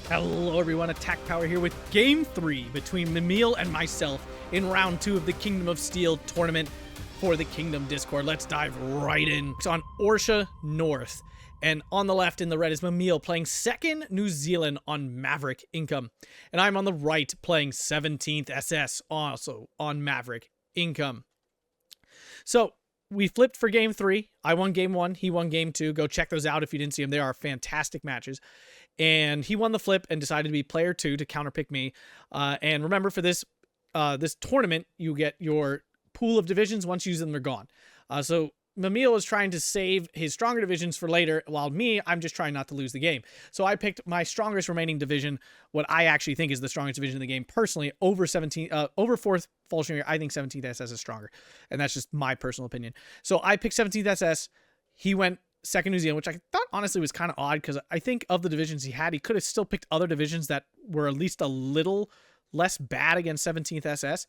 Hello everyone, Attack Power here with Game 3 between Mimile and myself in Round 2 of the Kingdom of Steel tournament for the Kingdom Discord. Let's dive right in. It's on Orsha North, and on the left in the red is Mimile playing 2nd New Zealand on Maverick Income. And I'm on the right playing 17th SS, also on Maverick Income. So, we flipped for Game 3. I won Game 1, he won Game 2. Go check those out if you didn't see them. They are fantastic matches. And he won the flip and decided to be player 2 to counterpick me. And remember, for this this tournament, you get your pool of divisions. Once you use them, they're gone. So Mimile is trying to save his stronger divisions for later, while me, I'm just trying not to lose the game. So I picked my strongest remaining division, what I actually think is the strongest division in the game, personally, over 4th Fallstringer. I think 17th SS is stronger, and that's just my personal opinion. So I picked 17th SS. He went 2nd New Zealand, which I thought honestly was kind of odd, because I think of the divisions he had, he could have still picked other divisions that were at least a little less bad against 17th SS.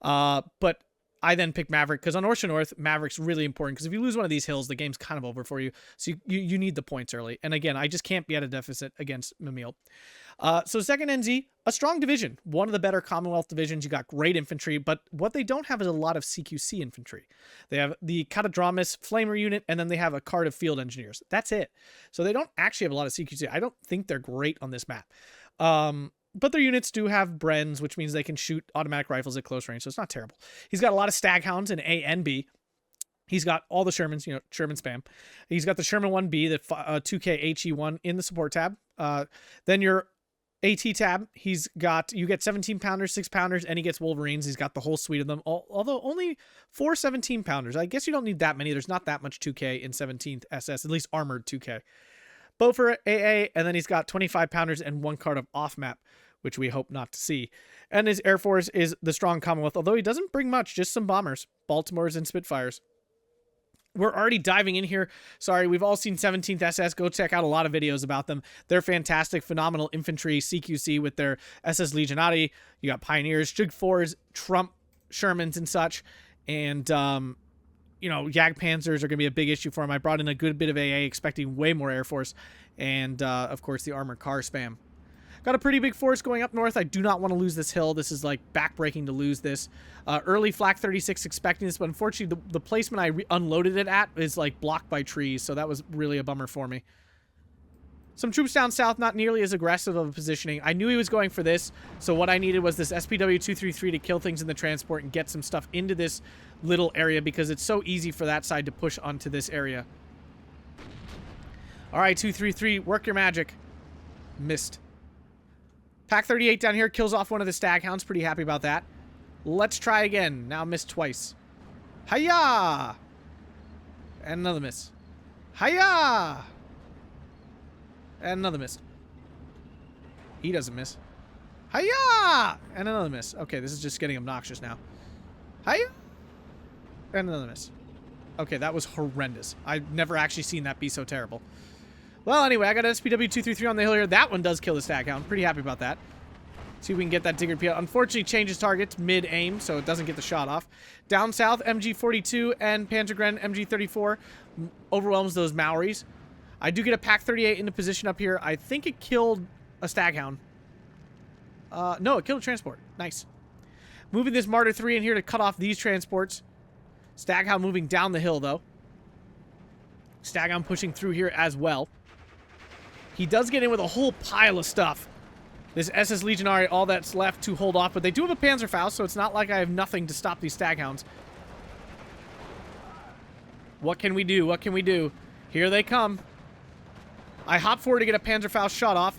But I then picked Maverick, because on Orsha North, Maverick's really important, because if you lose one of these hills, the game's kind of over for you. So you need the points early. And again, I just can't be at a deficit against Mimile. So 2nd NZ, a strong division. One of the better Commonwealth divisions. You got great infantry, but what they don't have is a lot of CQC infantry. They have the Catadramus Flamer unit, and then they have a card of field engineers. That's it. So they don't actually have a lot of CQC. I don't think they're great on this map. But their units do have Brens, which means they can shoot automatic rifles at close range, so it's not terrible. He's got a lot of Staghounds in A and B. He's got all the Shermans, Sherman spam. He's got the Sherman 1B, the 2K HE1 in the support tab. Then your AT tab, you get 17 pounders, 6 pounders, and he gets Wolverines. He's got the whole suite of them, although only 4 17 pounders. I guess you don't need that many. There's not that much 2K in 17th SS, at least armored 2K. Bow for AA, and then he's got 25 pounders and 1 card of off map, which we hope not to see. And his Air Force is the strong Commonwealth, although he doesn't bring much, just some bombers, Baltimores and Spitfires. We're already diving in here. Sorry, we've all seen 17th SS. Go check out a lot of videos about them. They're fantastic, phenomenal infantry, CQC with their SS Legionati. You got Pioneers, Jig 4s, Trump Shermans and such. And, Jagdpanzers are going to be a big issue for him. I brought in a good bit of AA, expecting way more Air Force. And, of course, the armored car spam. Got a pretty big force going up north. I do not want to lose this hill. This is like backbreaking to lose this. Early Flak 36 expecting this, but unfortunately the placement I unloaded it at is like blocked by trees, so that was really a bummer for me. Some troops down south, not nearly as aggressive of a positioning. I knew he was going for this, so what I needed was this SPW 233 to kill things in the transport and get some stuff into this little area, because it's so easy for that side to push onto this area. All right, 233, work your magic. Missed. Pack 38 down here kills off one of the Staghounds. Pretty happy about that. Let's try again. Now missed twice. Hiya! And another miss. Hiya! And another miss. He doesn't miss. Hiya! And another miss. Okay, this is just getting obnoxious now. Hiya! And another miss. Okay, that was horrendous. I've never actually seen that be so terrible. Well, anyway, I got an SPW 233 on the hill here. That one does kill the Staghound. Pretty happy about that. See if we can get that Digger P out. Unfortunately, changes targets mid-aim, so it doesn't get the shot off. Down south, MG42 and Panzergren MG34 overwhelms those Maoris. I do get a Pack 38 into position up here. I think it killed a Staghound. No, it killed a transport. Nice. Moving this Martyr 3 in here to cut off these transports. Staghound moving down the hill, though. Staghound pushing through here as well. He does get in with a whole pile of stuff. This SS Legionary, all that's left to hold off, but they do have a Panzerfaust, so it's not like I have nothing to stop these Staghounds. What can we do? What can we do? Here they come. I hop forward to get a Panzerfaust shot off.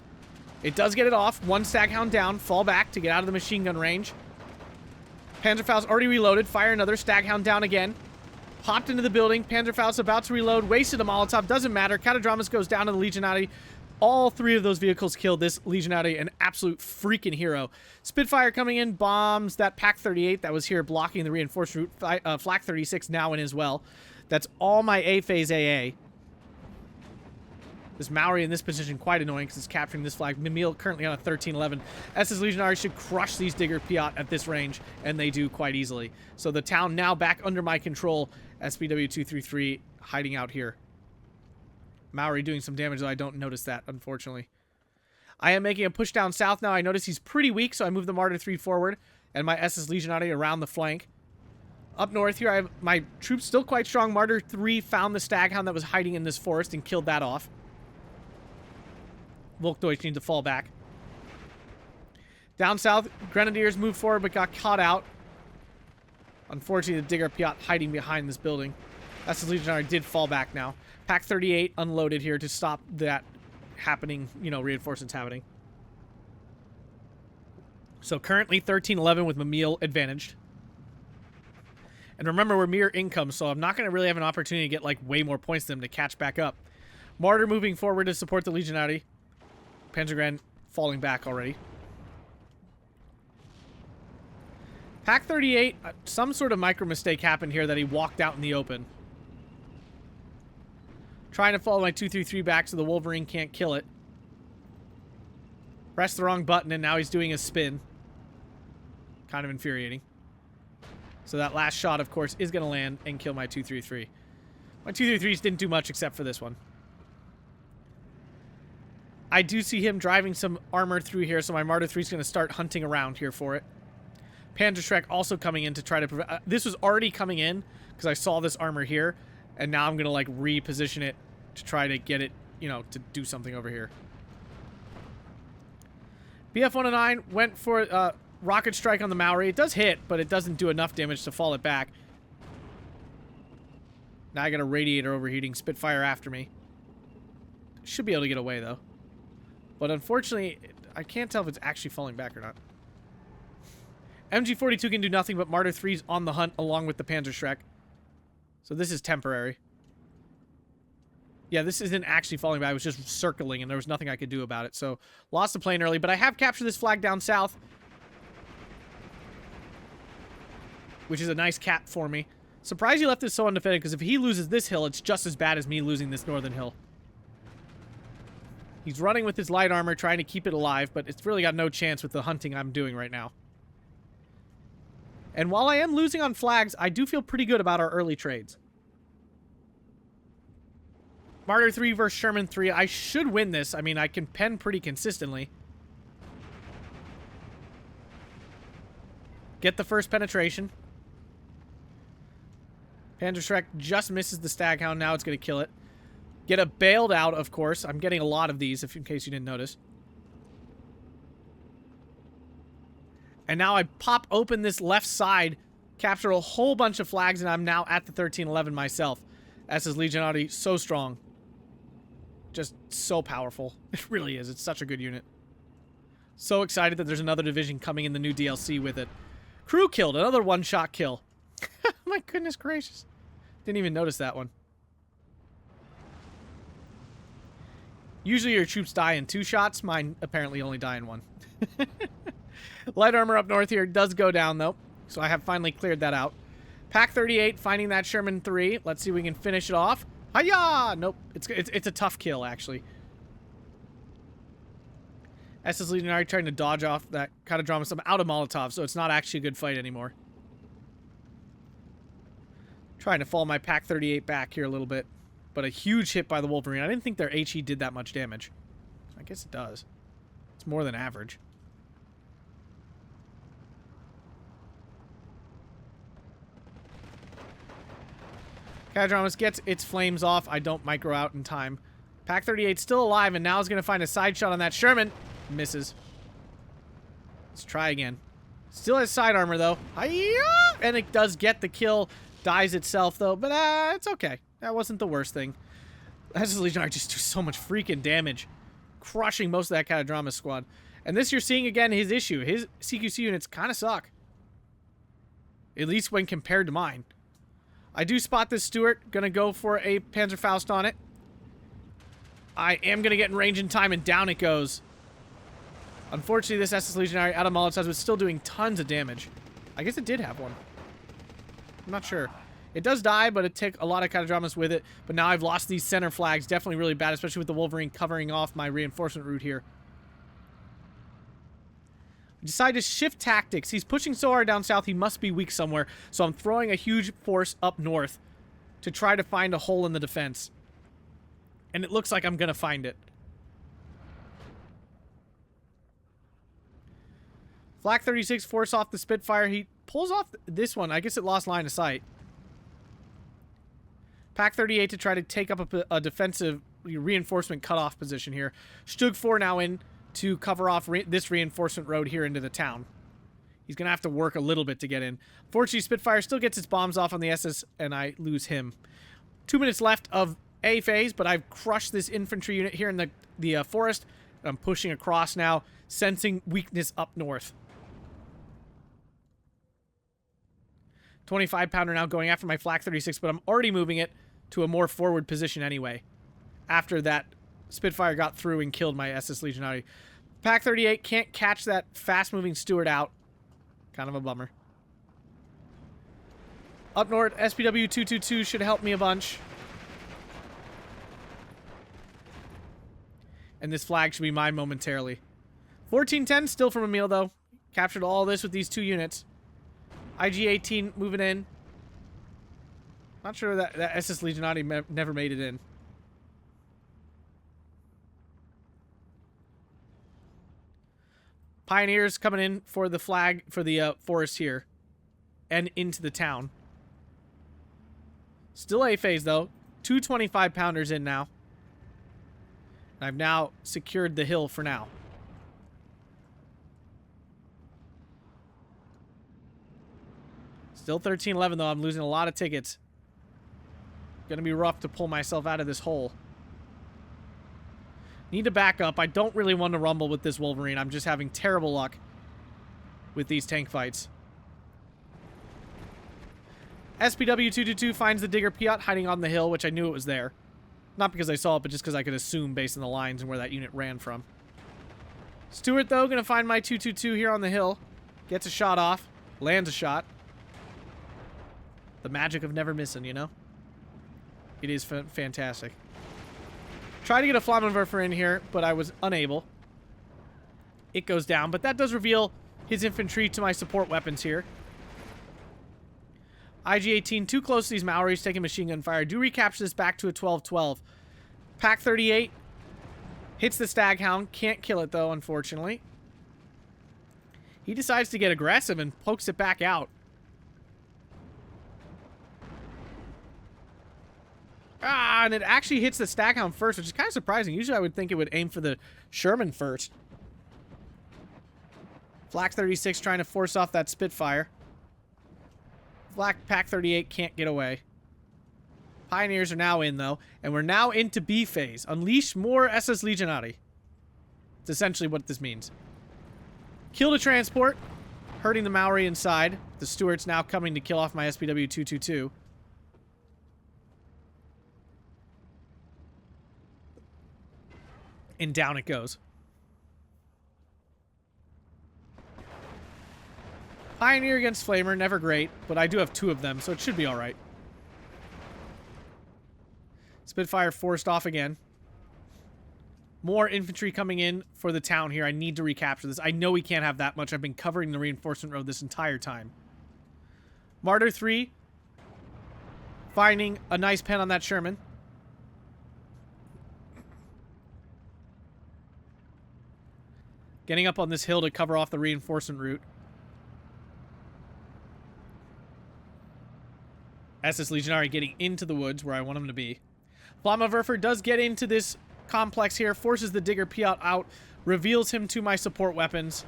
It does get it off. One Staghound down. Fall back to get out of the machine gun range. Panzerfaust already reloaded. Fire another. Staghound down again. Hopped into the building. Panzerfaust about to reload. Wasted a Molotov. Doesn't matter. Catadramus goes down to the Legionati. All 3 of those vehicles killed this Legionati, an absolute freaking hero. Spitfire coming in, bombs that Pack 38 that was here blocking the reinforced route. Flak 36 now in as well. That's all my A-phase AA. This Maori in this position, quite annoying because it's capturing this flag. Mimile currently on a 13-11. SS Legionary should crush these Digger Piat at this range, and they do quite easily. So the town now back under my control. SPW-233 hiding out here. Maori doing some damage, though I don't notice that, unfortunately. I am making a push down south now. I notice he's pretty weak, so I move the Martyr 3 forward and my SS Legionati around the flank. Up north here, I have my troops still quite strong. Martyr 3 found the Staghound that was hiding in this forest and killed that off. Volkdeutsch needs to fall back. Down south, Grenadiers moved forward but got caught out. Unfortunately, the Digger Piat hiding behind this building. SS Legionary did fall back now. Pack 38 unloaded here to stop that happening, you know, reinforcements happening. So currently 13-11 with Mimile advantaged. And remember, we're mere income, so I'm not going to really have an opportunity to get, like, way more points than them to catch back up. Martyr moving forward to support the Legionati. Panzergren falling back already. Pack 38, some sort of micro mistake happened here that he walked out in the open. Trying to follow my 233 back so the Wolverine can't kill it. Pressed the wrong button and now he's doing a spin. Kind of infuriating. So that last shot, of course, is going to land and kill my 233. My 233s didn't do much except for this one. I do see him driving some armor through here, so my Martyr 3 is going to start hunting around here for it. Panzerschreck also coming in to try to prevent... this was already coming in because I saw this armor here, and now I'm going to, like, reposition it to try to get it, you know, to do something over here. BF-109 went for rocket strike on the Maori. It does hit, but it doesn't do enough damage to fall it back. Now I got a radiator overheating, Spitfire after me. Should be able to get away, though. But unfortunately, I can't tell if it's actually falling back or not. MG-42 can do nothing, but Martyr 3's on the hunt along with the Panzerschreck. So this is temporary. Yeah, this isn't actually falling back. It was just circling, and there was nothing I could do about it. So, lost the plane early, but I have captured this flag down south. Which is a nice cap for me. Surprised he left this so undefended, because if he loses this hill, it's just as bad as me losing this northern hill. He's running with his light armor, trying to keep it alive, but it's really got no chance with the hunting I'm doing right now. And while I am losing on flags, I do feel pretty good about our early trades. Martyr 3 versus Sherman 3. I should win this. I mean, I can pen pretty consistently. Get the first penetration. Panzerschreck just misses the Staghound. Now it's going to kill it. Get a bailed out, of course. I'm getting a lot of these, in case you didn't notice. And now I pop open this left side, capture a whole bunch of flags, and I'm now at the 1311 myself. SS Legionati, so strong. Just so powerful. It really is. It's such a good unit. So excited that there's another division coming in the new DLC with it. Crew killed. Another one-shot kill. My goodness gracious. Didn't even notice that one. Usually your troops die in 2 shots. Mine apparently only die in 1. Light armor up north here does go down, though. So I have finally cleared that out. Pack 38 finding that Sherman 3. Let's see if we can finish it off. Hiya! Nope. It's a tough kill, actually. SS Legionary trying to dodge off that kind of drama. I'm out of Molotov, so it's not actually a good fight anymore. Trying to fall my Pack 38 back here a little bit. But a huge hit by the Wolverine. I didn't think their HE did that much damage. I guess it does. It's more than average. Catadramas gets its flames off. I don't micro out in time. Pack 38 still alive, and now is going to find a side shot on that Sherman. Misses. Let's try again. Still has side armor, though. Hi-ya! And it does get the kill. Dies itself, though. But it's okay. That wasn't the worst thing. SS Legionary just do so much freaking damage. Crushing most of that Catadrama squad. And this you're seeing, again, his issue. His CQC units kind of suck. At least when compared to mine. I do spot this Stuart. Gonna go for a Panzerfaust on it. I am gonna get in range in time, and down it goes. Unfortunately, this SS Legionary out of Molotovs was still doing tons of damage. I guess it did have one. I'm not sure. It does die, but it took a lot of Catadramas with it. But now I've lost these center flags. Definitely really bad, especially with the Wolverine covering off my reinforcement route here. I decide to shift tactics. He's pushing so hard down south, he must be weak somewhere. So I'm throwing a huge force up north to try to find a hole in the defense. And it looks like I'm going to find it. Flak 36 force off the Spitfire. He pulls off this one. I guess it lost line of sight. Pack 38 to try to take up a defensive reinforcement cutoff position here. Stug 4 now in to cover off this reinforcement road here into the town. He's going to have to work a little bit to get in. Fortunately, Spitfire still gets its bombs off on the SS, and I lose him. 2 minutes left of A phase, but I've crushed this infantry unit here in the forest. I'm pushing across now, sensing weakness up north. 25 pounder now going after my Flak 36, but I'm already moving it to a more forward position anyway. After that Spitfire got through and killed my SS Legionary. Pack 38 can't catch that fast-moving Stuart out. Kind of a bummer. Up north, SPW 222 should help me a bunch. And this flag should be mine momentarily. 1410 still from Mimile though. Captured all this with these 2 units. IG-18 moving in. Not sure that SS Legionati never made it in. Pioneers coming in for the flag, for the forest here. And into the town. Still A phase though. 2 25 pounders in now. And I've now secured the hill for now. Still 1311 though. I'm losing a lot of tickets. Gonna be rough to pull myself out of this hole. Need to back up. I don't really want to rumble with this Wolverine. I'm just having terrible luck with these tank fights. SPW-222 finds the Digger Piat hiding on the hill, which I knew it was there. Not because I saw it, but just because I could assume based on the lines and where that unit ran from. Stuart, though, gonna find my 222 here on the hill. Gets a shot off. Lands a shot. The magic of never missing, you know? It is fantastic. Tried to get a Flammenwerfer in here, but I was unable. It goes down, but that does reveal his infantry to my support weapons here. IG-18 too close to these Maoris, taking machine gun fire. Do recapture this back to a 12-12. Pack 38 hits the Staghound. Can't kill it, though, unfortunately. He decides to get aggressive and pokes it back out. Ah, and it actually hits the Staghound first, which is kind of surprising. Usually I would think it would aim for the Sherman first. Flak 36 trying to force off that Spitfire. Flak Pack 38 can't get away. Pioneers are now in, though, and we're now into B phase. Unleash more SS Legionati. It's essentially what this means. Kill the transport, hurting the Maori inside. The Stuart's now coming to kill off my SPW-222. And down it goes. Pioneer against Flamer, never great, but I do have 2 of them, so it should be alright. Spitfire forced off again. More infantry coming in for the town here. I need to recapture this. I know we can't have that much. I've been covering the reinforcement road this entire time. Martyr 3 finding a nice pen on that Sherman. Getting up on this hill to cover off the reinforcement route. SS Legionary getting into the woods where I want him to be. Flammenwerfer does get into this complex here, forces the Digger Piat out, reveals him to my support weapons.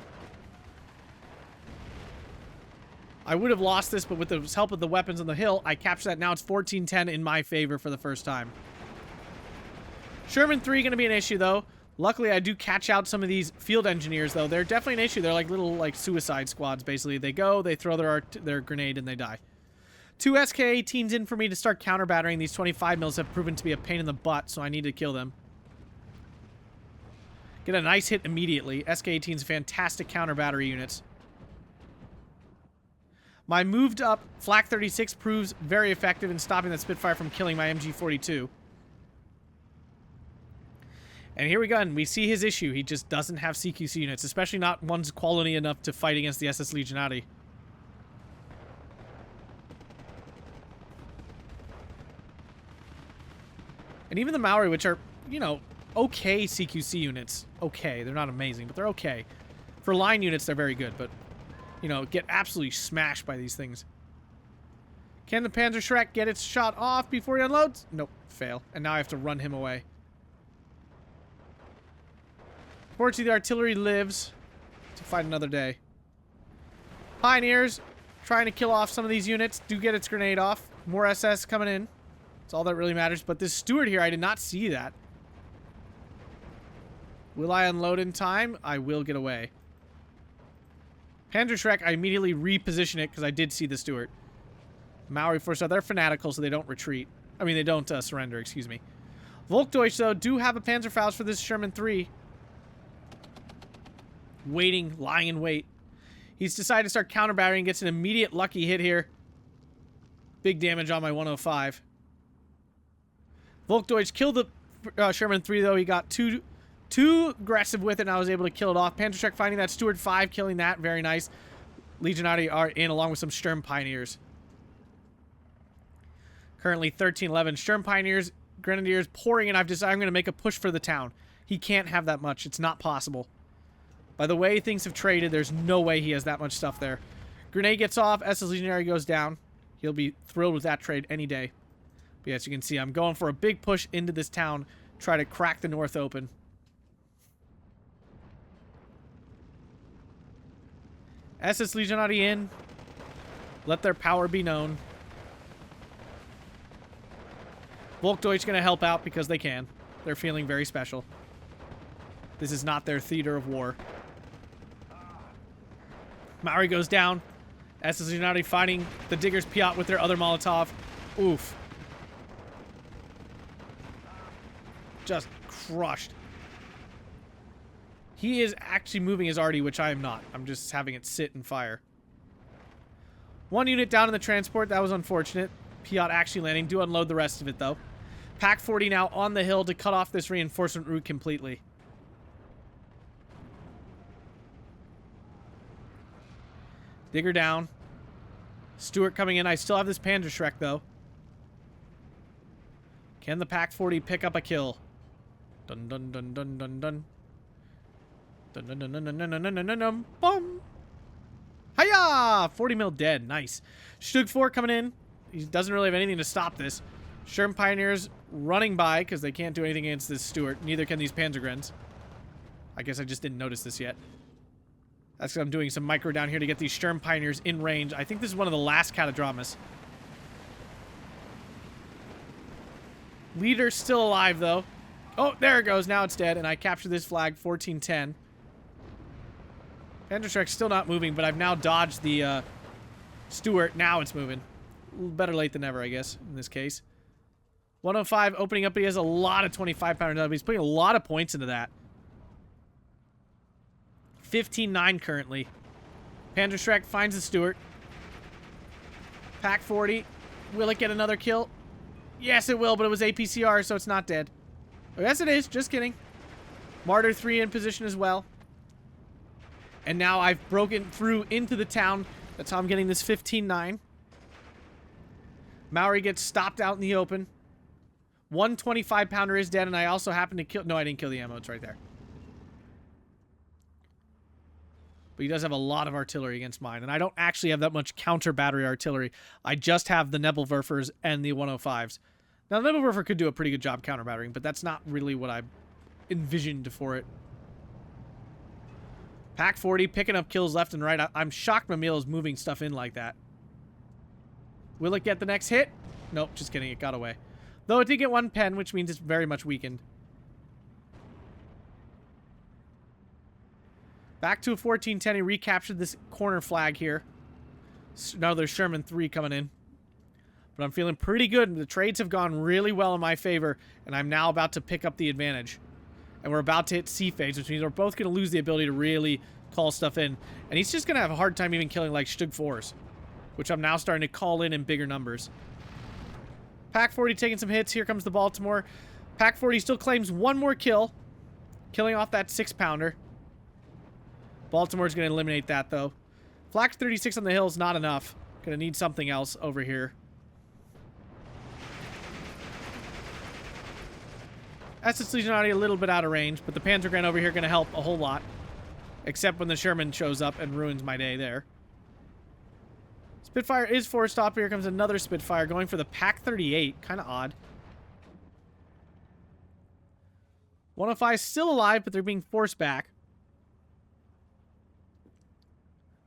I would have lost this, but with the help of the weapons on the hill, I captured that. Now it's 14-10 in my favor for the first time. Sherman 3 going to be an issue, though. Luckily, I do catch out some of these field engineers, though. They're definitely an issue. They're like little suicide squads, basically. They go, they throw their grenade, and they die. 2 SK-18s in for me to start counter-battering. These 25 mils have proven to be a pain in the butt, so I need to kill them. Get a nice hit immediately. SK-18's fantastic counter-battery units. My moved up Flak 36 proves very effective in stopping that Spitfire from killing my MG42. And here we go, and we see his issue. He just doesn't have CQC units, especially not ones quality enough to fight against the SS Legionati. And even the Maori, which are, you know, okay CQC units. Okay, they're not amazing, but they're okay. For line units, they're very good, but, you know, get absolutely smashed by these things. Can the Panzerschreck get its shot off before he unloads? Nope, fail. And now I have to run him away. Fortunately, the artillery lives to fight another day. Pioneers trying to kill off some of these units. Do get its grenade off. More SS coming in. That's all that really matters. But this Stuart here, I did not see that. Will I unload in time? I will get away. Panzerschreck, I immediately reposition it because I did see the Stuart. Maori force, they're fanatical, so they don't retreat. I mean, they don't surrender, excuse me. Volkdeutsch, though, do have a Panzerfaust for this Sherman 3. Waiting, lying in wait. He's decided to start counter-battering, gets an immediate lucky hit here. Big damage on my 105. Volkdeutsch killed the Sherman 3, though. He got too aggressive with it, and I was able to kill it off. Panzerschreck finding that Stuart 5, killing that. Very nice. Legionati are in, along with some Sturm Pioneers. Currently 1311. Sturm Pioneers, Grenadiers pouring in. I've decided I'm going to make a push for the town. He can't have that much. It's not possible. By the way things have traded, there's no way he has that much stuff there. Grenade gets off. SS Legionary goes down. He'll be thrilled with that trade any day. But yeah, as you can see, I'm going for a big push into this town. Try to crack the north open. SS Legionati in. Let their power be known. Volkdeutsch going to help out because they can. They're feeling very special. This is not their theater of war. Maori goes down. SS Legionati fighting the Diggers Piat with their other Molotov. Oof. Just crushed. He is actually moving his arty, which I am not. I'm just having it sit and fire. One unit down in the transport. That was unfortunate. Piat actually landing. Do unload the rest of it, though. Pack 40 now on the hill to cut off this reinforcement route completely. Digger down. Stuart coming in. I still have this Panzerschreck, though. Can the Pack 40 pick up a kill? Dun dun dun dun dun dun. Dun dun dun dun dun dun dun dun dun dun. Boom! Hiya! 40 mil dead. Nice. Stug 4 coming in. He doesn't really have anything to stop this. Sherman Pioneers running by because they can't do anything against this Stuart. Neither can these Panzergrens. I guess I just didn't notice this yet. That's because I'm doing some micro down here to get these Sturm Pioneers in range. I think this is one of the last Catadramas. Leader's still alive, though. Oh, there it goes. Now it's dead, and I captured this flag, 1410. Panzerschreck's still not moving, but I've now dodged the Stuart. Now it's moving. Better late than never, I guess, in this case. 105 opening up, but he has a lot of 25-pounder. He's putting a lot of points into that. 15-9 currently. Panzerschreck finds the Stuart. Pack 40. Will it get another kill? Yes, it will, but it was APCR, so it's not dead. Oh, yes, it is. Just kidding. Martyr 3 in position as well. And now I've broken through into the town. That's how I'm getting this 15-9. Maori gets stopped out in the open. 125-pounder is dead, and I also happen to kill... No, I didn't kill the ammo. It's right there. But he does have a lot of artillery against mine, and I don't actually have that much counter-battery artillery. I just have the Nebelwerfers and the 105s. Now, the Nebelwerfer could do a pretty good job counter-battering, but that's not really what I envisioned for it. Pack 40, picking up kills left and right. I'm shocked Mimile is moving stuff in like that. Will it get the next hit? Nope, just kidding. It got away. Though it did get one pen, which means it's very much weakened. Back to a 1410. He recaptured this corner flag here. Now there's Sherman 3 coming in. But I'm feeling pretty good. The trades have gone really well in my favor, and I'm now about to pick up the advantage. And we're about to hit C phase, which means we're both going to lose the ability to really call stuff in. And he's just going to have a hard time even killing like Stug 4s, which I'm now starting to call in bigger numbers. Pack 40 taking some hits. Here comes the Baltimore. Pack 40 still claims one more kill, killing off that 6-pounder. Baltimore's going to eliminate that, though. Flak 36 on the hill is not enough. Going to need something else over here. SS Legionati a little bit out of range, but the Panzergren over here going to help a whole lot. Except when the Sherman shows up and ruins my day there. Spitfire is forced off. Here comes another Spitfire going for the Pack 38. Kind of odd. 105 is still alive, but they're being forced back.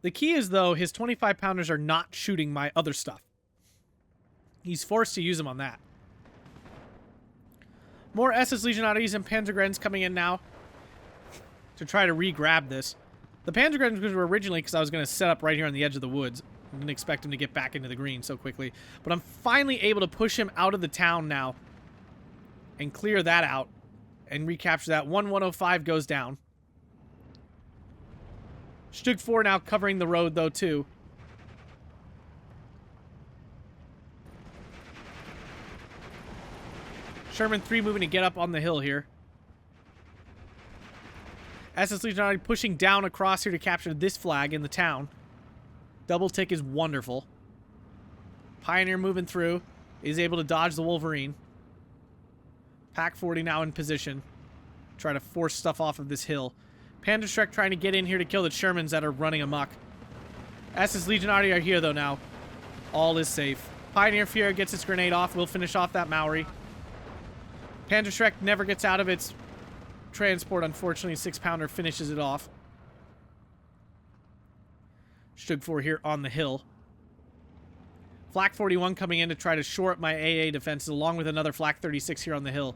The key is, though, his 25-pounders are not shooting my other stuff. He's forced to use them on that. More SS Legionaries and Panzergrens coming in now to try to re-grab this. The Panzergrens were originally because I was going to set up right here on the edge of the woods. I didn't expect him to get back into the green so quickly. But I'm finally able to push him out of the town now and clear that out and recapture that. 105 goes down. Stug 4 now covering the road, though, too. Sherman 3 moving to get up on the hill here. SS Legionary pushing down across here to capture this flag in the town. Double tick is wonderful. Pioneer moving through. Is able to dodge the Wolverine. Pack 40 now in position. Try to force stuff off of this hill. Panzerschreck trying to get in here to kill the Shermans that are running amok. SS Legionary are here, though, now. All is safe. Pioneer Fuhrer gets its grenade off. We'll finish off that Maori. Panzerschreck never gets out of its transport, unfortunately. 6-pounder finishes it off. Stug 4 here on the hill. Flak 41 coming in to try to shore up my AA defenses, along with another Flak 36 here on the hill.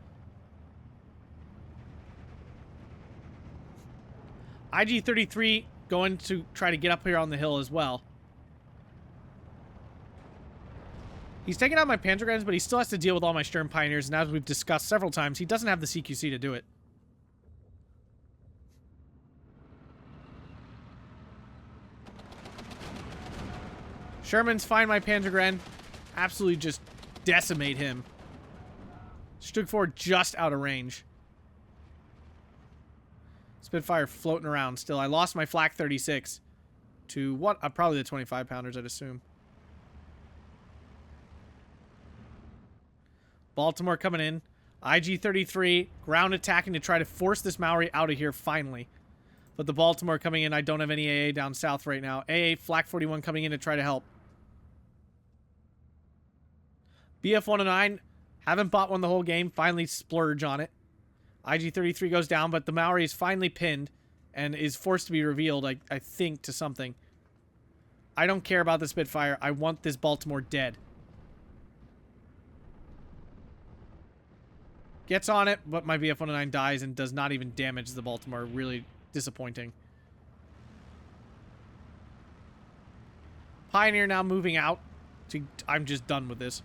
IG-33 going to try to get up here on the hill as well. He's taking out my Panzergrens, but he still has to deal with all my Sturm Pioneers, and as we've discussed several times, he doesn't have the CQC to do it. Shermans find my Panzergren. Absolutely just decimate him. Stug 4 just out of range. Spitfire floating around still. I lost my Flak 36 to what? Probably the 25-pounders, I'd assume. Baltimore coming in. IG-33 ground attacking to try to force this Maori out of here finally. But the Baltimore coming in, I don't have any AA down south right now. AA Flak 41 coming in to try to help. BF-109, haven't bought one the whole game. Finally splurge on it. IG-33 goes down, but the Maori is finally pinned and is forced to be revealed, I think, to something. I don't care about the Spitfire. I want this Baltimore dead. Gets on it, but my BF-109 dies and does not even damage the Baltimore. Really disappointing. Pioneer now moving out. I'm just done with this.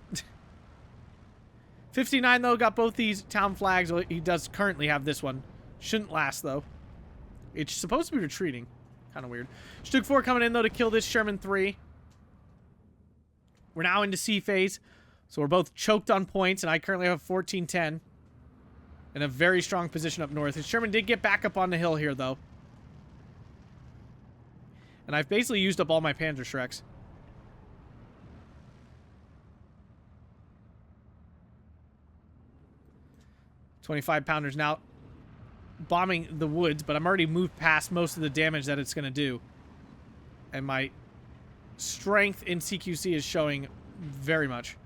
59, though, got both these town flags. Well, he does currently have this one. Shouldn't last, though. It's supposed to be retreating. Kind of weird. Stug 4 coming in, though, to kill this Sherman 3. We're now into C phase. So we're both choked on points, and I currently have 14-10. In a very strong position up north. His Sherman did get back up on the hill here, though. And I've basically used up all my Panzerschrecks. $25-pounders now bombing the woods, but I'm already moved past most of the damage that it's going to do. And my strength in CQC is showing very much.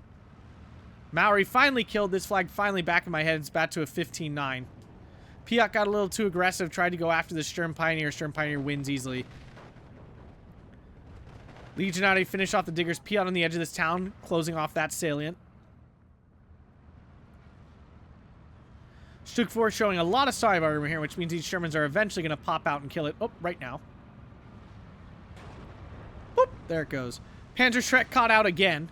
Maori finally killed. This flag finally back in my head. It's back to a 15-9. Piot got a little too aggressive, tried to go after the Sturm Pioneer. Sturm Pioneer wins easily. Legionary finish off the diggers. Piot on the edge of this town, closing off that salient. Stug 4 showing a lot of Star armor here, which means these Shermans are eventually going to pop out and kill it. Oh, right now. Boop, there it goes. Panzerschreck caught out again.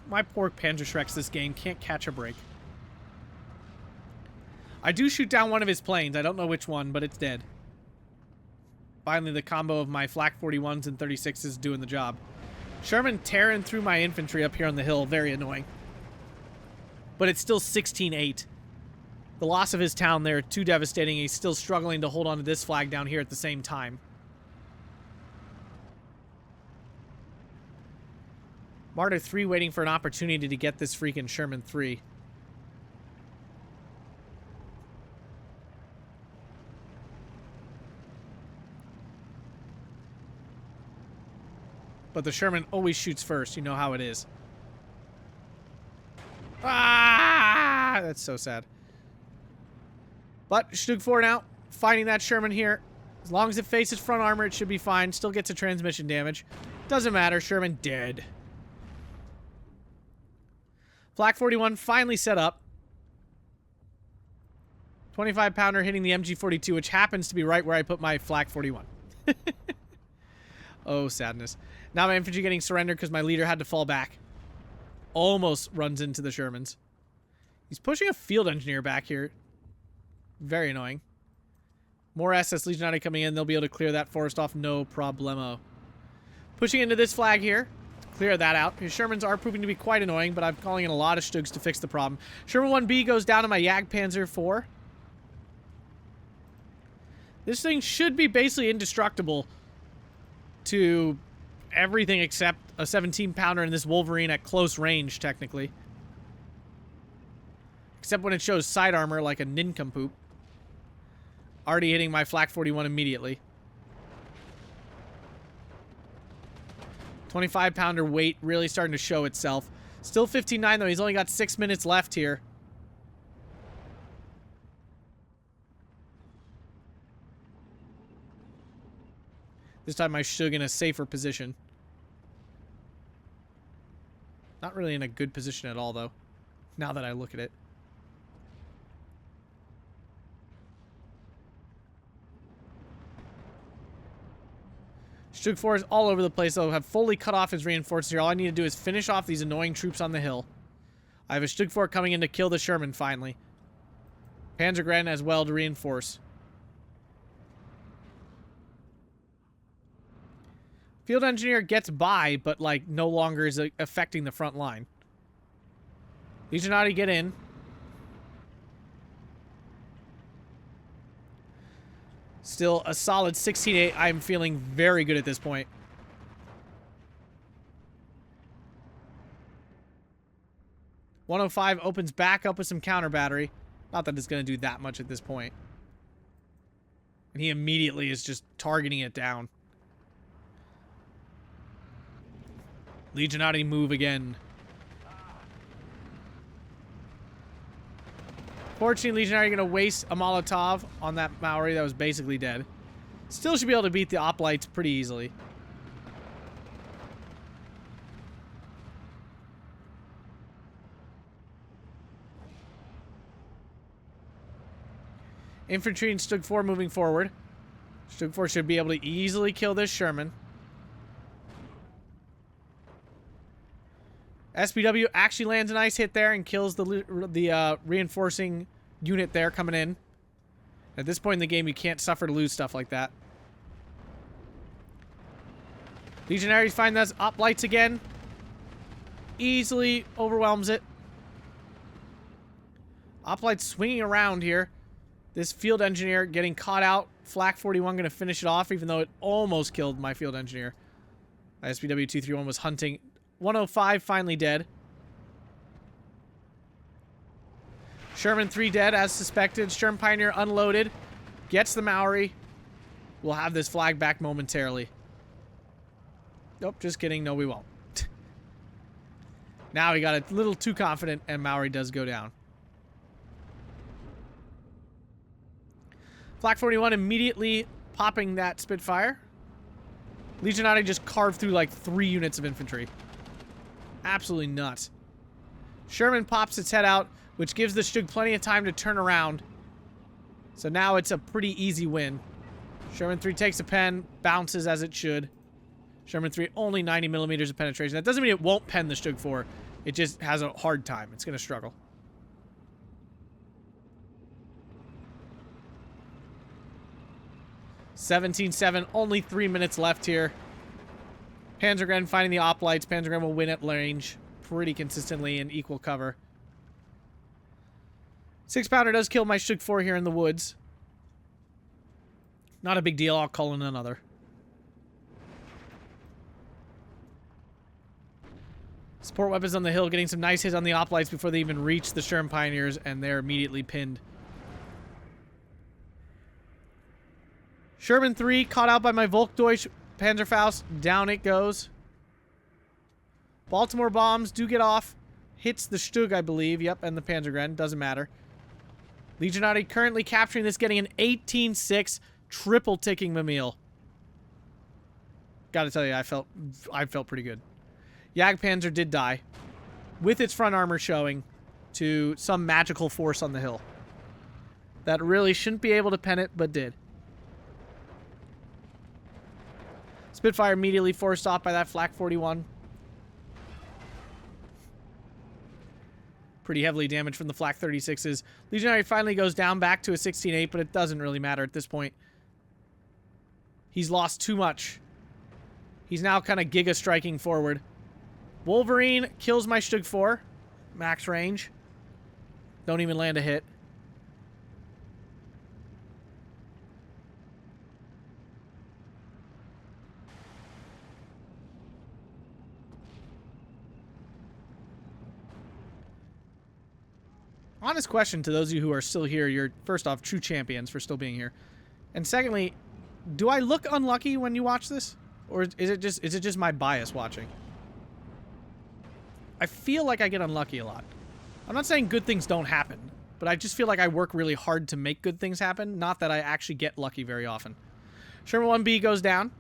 My poor Panzerschrecks this game can't catch a break. I do shoot down one of his planes. I don't know which one, but it's dead. Finally, the combo of my Flak 41s and 36s doing the job. Sherman tearing through my infantry up here on the hill. Very annoying. But it's still 16-8. The loss of his town there, too devastating. He's still struggling to hold on to this flag down here at the same time. Martyr 3 waiting for an opportunity to get this freaking Sherman 3. But the Sherman always shoots first. You know how it is. Ah! That's so sad. But Stug 4 now, finding that Sherman here. As long as it faces front armor, it should be fine. Still gets a transmission damage. Doesn't matter. Sherman dead. Flak 41 finally set up. 25 pounder hitting the MG42, which happens to be right where I put my Flak 41. Oh, sadness. Now my infantry getting surrendered because my leader had to fall back. Almost runs into the Shermans. He's pushing a field engineer back here. Very annoying. More SS Legionati coming in. They'll be able to clear that forest off. No problemo. Pushing into this flag here. Clear that out. His Shermans are proving to be quite annoying, but I'm calling in a lot of Stugs to fix the problem. Sherman 1B goes down to my Jagdpanzer 4. This thing should be basically indestructible to everything except a 17 pounder in this Wolverine at close range, technically. Except when it shows side armor like a nincompoop. Already hitting my Flak 41 immediately. 25 pounder weight really starting to show itself. Still 15-9 though. He's only got 6 minutes left here. This time I Stug in a safer position. Not really in a good position at all though, now that I look at it. Stug 4 is all over the place, though. Have fully cut off his reinforcements here. All I need to do is finish off these annoying troops on the hill. I have a Stug 4 coming in to kill the Sherman, finally. Panzergren as well to reinforce. Field Engineer gets by, but, like, no longer is affecting the front line. Legionati get in. Still a solid 16-8. I'm feeling very good at this point. .105 opens back up with some counter battery. Not that it's going to do that much at this point. And he immediately is just targeting it down. Legionati move again. Fortunately, Legionary are going to waste a Molotov on that Maori that was basically dead. Still should be able to beat the Oplites pretty easily. Infantry and Stug 4 moving forward. Stug 4 should be able to easily kill this Sherman. SPW actually lands a nice hit there and kills the reinforcing unit there coming in. At this point in the game, you can't suffer to lose stuff like that. Legionaries find those Oplites again. Easily overwhelms it. Oplites swinging around here. This field engineer getting caught out. Flak 41 going to finish it off, even though it almost killed my field engineer. My SPW 231 was hunting. 105 finally dead. Sherman 3 dead as suspected. Sherman Pioneer unloaded. Gets the Maori. We'll have this flag back momentarily. Nope, just kidding. No, we won't. Now he got a little too confident and Maori does go down. Flak 41 immediately popping that Spitfire. Legionati just carved through like 3 units of infantry. Absolutely nuts. Sherman pops its head out, which gives the Stug plenty of time to turn around. So now it's a pretty easy win. Sherman 3 takes a pen, bounces as it should. Sherman 3 only 90 millimeters of penetration. That doesn't mean it won't pen the Stug 4. It just has a hard time. It's going to struggle. (17-7). Only 3 minutes left here. Panzergren finding the Oplites. Panzergren will win at range pretty consistently in equal cover. 6 pounder does kill my Stug 4 here in the woods. Not a big deal. I'll call in another. Support weapons on the hill getting some nice hits on the Oplites before they even reach the Sherman Pioneers, and they're immediately pinned. Sherman 3 caught out by my Volkdeutsch Panzerfaust. Down it goes. Baltimore bombs do get off. Hits the Stug, I believe. Yep, and the Panzergren. Doesn't matter. Legionati currently capturing this, getting an 18-6, triple ticking Mimile. Gotta tell you, I felt pretty good. Jagdpanzer did die, with its front armor showing to some magical force on the hill. That really shouldn't be able to pen it, but did. Spitfire immediately forced off by that Flak 41. Pretty heavily damaged from the Flak 36s. Legionary finally goes down back to a 16-8, but it doesn't really matter at this point. He's lost too much. He's now kind of giga striking forward. Wolverine kills my Stug 4. Max range. Don't even land a hit. Honest question to those of you who are still here. You're, first off, true champions for still being here. And secondly, do I look unlucky when you watch this? Or is it just my bias watching? I feel like I get unlucky a lot. I'm not saying good things don't happen, but I just feel like I work really hard to make good things happen, not that I actually get lucky very often. Sherman 1B goes down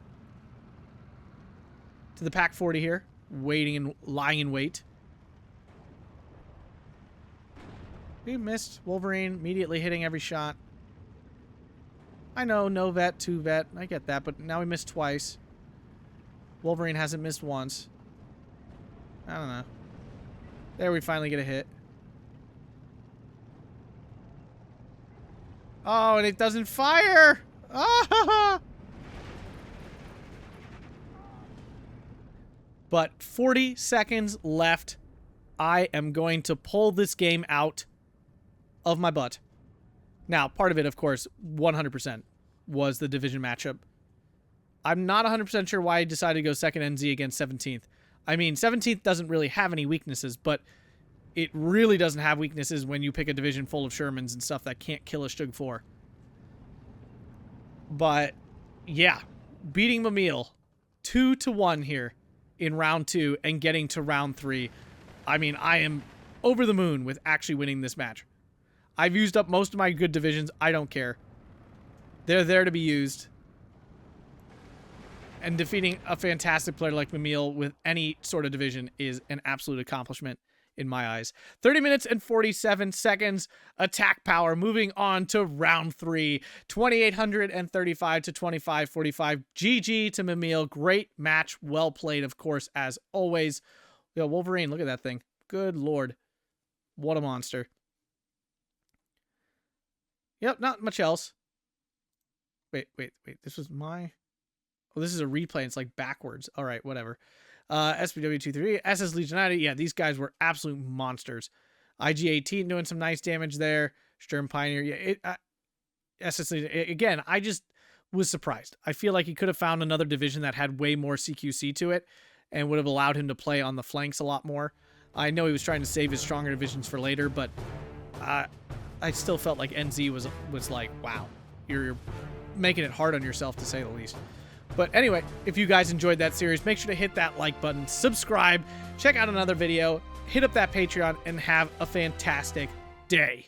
to the Pack 40 here, waiting and lying in wait. We missed. Wolverine immediately hitting every shot. I know, no vet, 2 vet. I get that, but now we missed twice. Wolverine hasn't missed once. I don't know. There we finally get a hit. Oh, and it doesn't fire! Ah! But 40 seconds left. I am going to pull this game out of my butt. Now, part of it, of course, 100% was the division matchup. I'm not 100% sure why I decided to go second NZ against 17th. I mean, 17th doesn't really have any weaknesses, but it really doesn't have weaknesses when you pick a division full of Shermans and stuff that can't kill a Stug 4. But, yeah, beating Mimile 2-1 here in round 2 and getting to round 3. I mean, I am over the moon with actually winning this match. I've used up most of my good divisions. I don't care. They're there to be used. And defeating a fantastic player like Mimile with any sort of division is an absolute accomplishment in my eyes. 30 minutes and 47 seconds. Attack power. Moving on to round 3. 2,835 to 2,545. GG to Mimile. Great match. Well played, of course, as always. Yo, Wolverine, look at that thing. Good lord. What a monster. Yep, not much else. Wait. This was my... Oh, this is a replay. It's like backwards. All right, whatever. SPW23, SS Legionati. Yeah, these guys were absolute monsters. IG-18 doing some nice damage there. Sturm Pioneer. Yeah, SS again, I just was surprised. I feel like he could have found another division that had way more CQC to it and would have allowed him to play on the flanks a lot more. I know he was trying to save his stronger divisions for later, but I still felt like NZ was like, wow, you're making it hard on yourself, to say the least. But anyway, if you guys enjoyed that series, make sure to hit that like button, subscribe, check out another video, hit up that Patreon, and have a fantastic day.